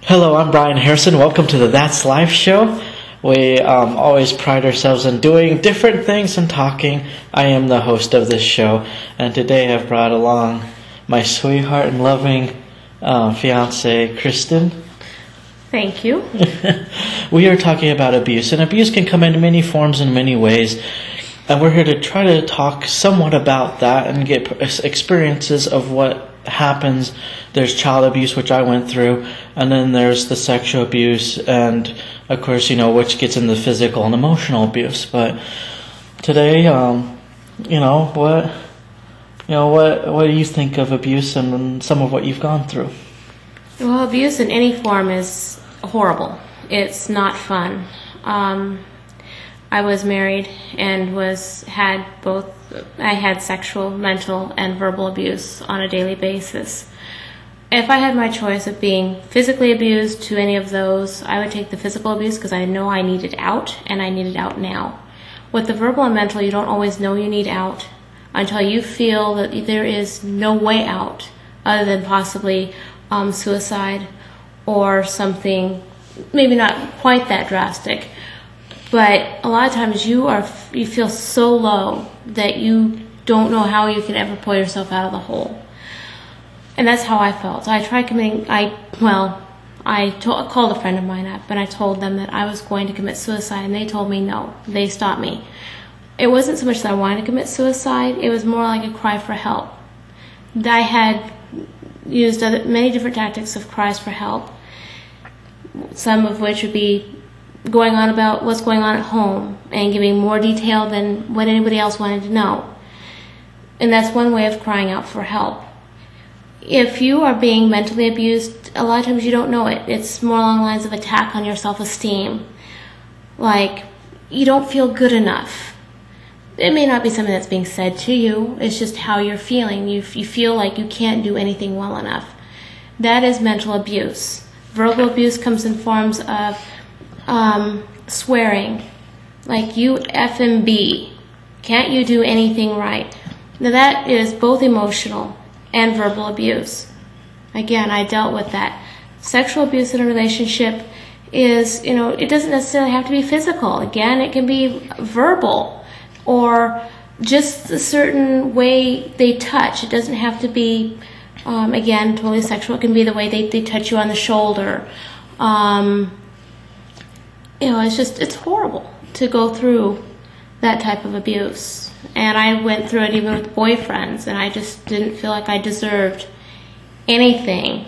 Hello, I'm Brian Harrison. Welcome to the That's Life show. We always pride ourselves in doing different things and talking. I am the host of this show, and today I've brought along my sweetheart and loving fiance, Kristen. Thank you. We are talking about abuse, and abuse can come in many forms and many ways. And we're here to try to talk somewhat about that and get experiences of what happens. There's child abuse, which I went through, and then there's the sexual abuse, and of course, which gets into physical and emotional abuse. But today, what do you think of abuse and some of what you've gone through? Well, abuse in any form is horrible. It's not fun. I was married and I had sexual, mental, and verbal abuse on a daily basis. If I had my choice of being physically abused to any of those, I would take the physical abuse because I know I need it out, and I need it out now. With the verbal and mental, you don't always know you need out until you feel that there is no way out other than possibly suicide or something, maybe not quite that drastic. But a lot of times you feel so low that you don't know how you can ever pull yourself out of the hole. And that's how I felt. So I tried committing, called a friend of mine up and I told them that I was going to commit suicide, and they told me no. They stopped me. It wasn't so much that I wanted to commit suicide, it was more like a cry for help. I had used many different tactics of cries for help, some of which would be going on about what's going on at home and giving more detail than what anybody else wanted to know. And that's one way of crying out for help. If you are being mentally abused, a lot of times you don't know it. It's more along the lines of attack on your self-esteem. Like, you don't feel good enough. It may not be something that's being said to you. It's just how you're feeling. You feel like you can't do anything well enough. That is mental abuse. Verbal abuse comes in forms of swearing. Like, you effing B. Can't you do anything right? Now that is both emotional and verbal abuse. Again, I dealt with that. Sexual abuse in a relationship is, it doesn't necessarily have to be physical. Again, it can be verbal or just a certain way they touch. It doesn't have to be, again, totally sexual. It can be the way they touch you on the shoulder. It's horrible to go through that type of abuse. And I went through it even with boyfriends, and I just didn't feel like I deserved anything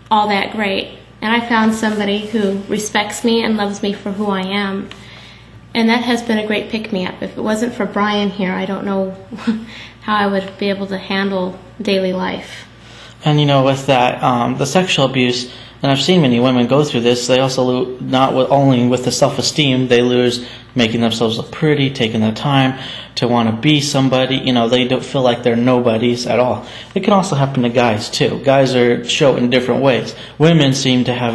all that great. And I found somebody who respects me and loves me for who I am. And that has been a great pick-me-up. If it wasn't for Brian here, I don't know how I would be able to handle daily life. And with that, the sexual abuse, and I've seen many women go through this, they also lose, not only with the self-esteem, they lose making themselves look pretty, taking the time to want to be somebody. They don't feel like they're nobodies at all. It can also happen to guys, too. Guys show in different ways. Women seem to have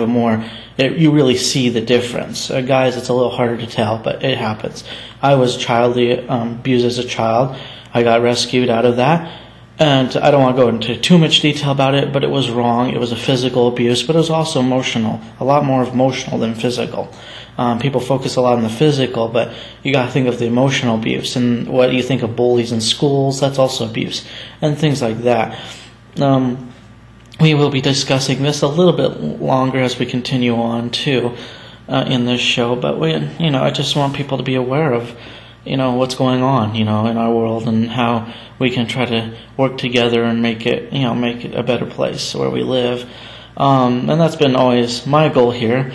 you really see the difference. Guys, it's a little harder to tell, but it happens. I was childly abused as a child. I got rescued out of that. And I don't want to go into too much detail about it, but it was wrong. It was a physical abuse, but it was also emotional, a lot more emotional than physical. People focus a lot on the physical, but you got to think of the emotional abuse. And what you think of bullies in schools, that's also abuse, and things like that. We will be discussing this a little bit longer as we continue on, too, in this show. But I just want people to be aware of what's going on, in our world, and how we can try to work together and make it a better place where we live. And that's been always my goal here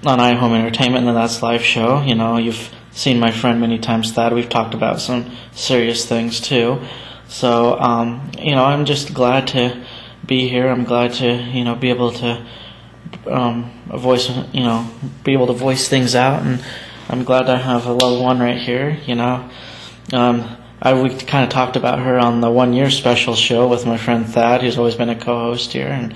on iHome Entertainment and the That's Life show. You've seen my friend many times, Thad. We've talked about some serious things too. So, I'm just glad to be here. I'm glad to, be able to be able to voice things out, and I'm glad I have a loved one right here. We kind of talked about her on the 1 year special show with my friend Thad, who's always been a co-host here, and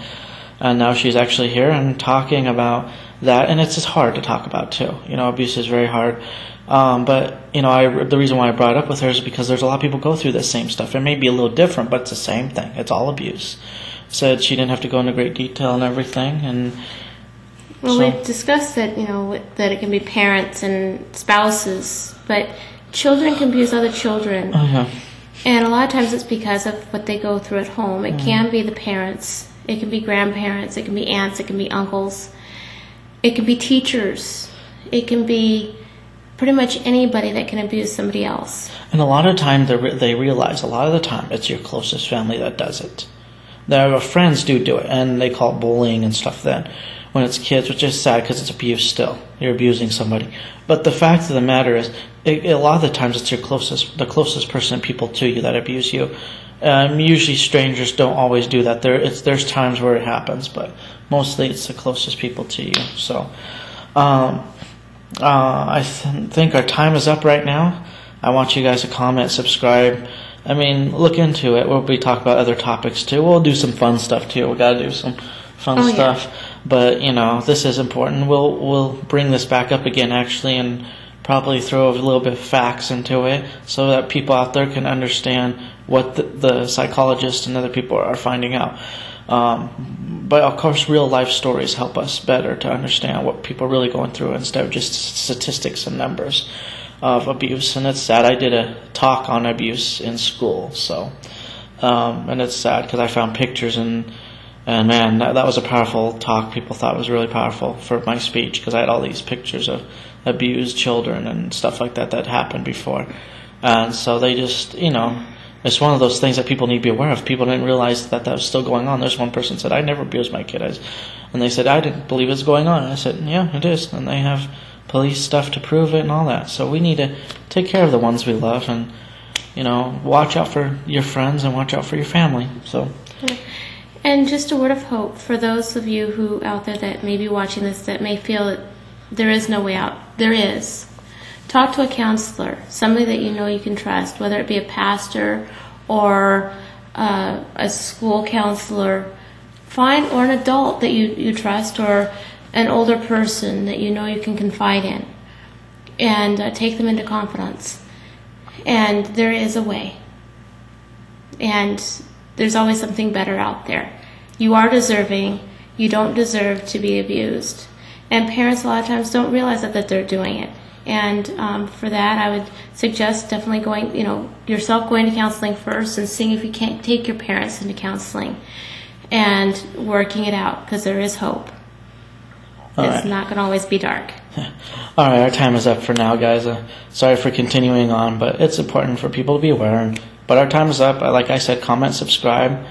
now she's actually here and talking about that, and it's just hard to talk about too. Abuse is very hard. But the reason why I brought it up with her is because there's a lot of people go through the same stuff. It may be a little different, but it's the same thing. It's all abuse. Said she didn't have to go into great detail and everything, and we've discussed that that it can be parents and spouses, but children can abuse other children. Oh, yeah. And a lot of times it's because of what they go through at home. It can be the parents, it can be grandparents, it can be aunts, it can be uncles, it can be teachers, it can be pretty much anybody that can abuse somebody else. And a lot of times they realize a lot of the time it's your closest family that does it. Their friends do it, and they call it bullying and stuff then when it's kids, which is sad because it's abuse still. You're abusing somebody. But the fact of the matter is, a lot of the times it's the closest person, people to you that abuse you. Usually strangers don't always do that. There's times where it happens, but mostly it's the closest people to you. So I think our time is up right now. I want you guys to comment, subscribe. Look into it. We'll be talking about other topics too. We'll do some fun stuff too. We got to do some fun stuff. Yeah. But this is important. We'll bring this back up again actually, and probably throw a little bit of facts into it so that people out there can understand what the psychologists and other people are finding out. But of course, real life stories help us better to understand what people are really going through instead of just statistics and numbers of abuse. And it's sad. I did a talk on abuse in school, so and it's sad because I found pictures and man, that was a powerful talk. People thought it was really powerful for my speech because I had all these pictures of abused children and stuff like that happened before. And so they just, it's one of those things that people need to be aware of. People didn't realize that was still going on. There's one person said, I never abused my kid. And they said, I didn't believe it was going on. And I said, yeah, it is. And they have police stuff to prove it and all that. So we need to take care of the ones we love and, watch out for your friends and watch out for your family. So. And just a word of hope for those of you who out there that may be watching this that may feel that there is no way out. There is. Talk to a counselor, somebody that you can trust, whether it be a pastor or a school counselor. Find or an adult that you trust, or an older person that you can confide in, and take them into confidence. And there is a way. And there's always something better out there. You are deserving. You don't deserve to be abused. And parents a lot of times don't realize that they're doing it. And for that, I would suggest definitely going to counseling first and seeing if you can't take your parents into counseling and working it out, because there is hope. It's not going to always be dark. All right, our time is up for now, guys. Sorry for continuing on, but it's important for people to be aware. But our time is up. Like I said, comment, subscribe.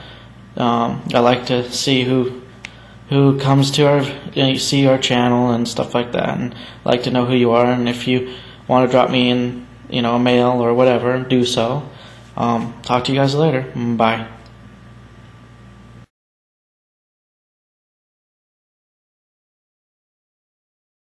I like to see who comes to see our channel and stuff like that, and I like to know who you are. And if you want to drop me in, a mail or whatever, do so. Talk to you guys later. Bye.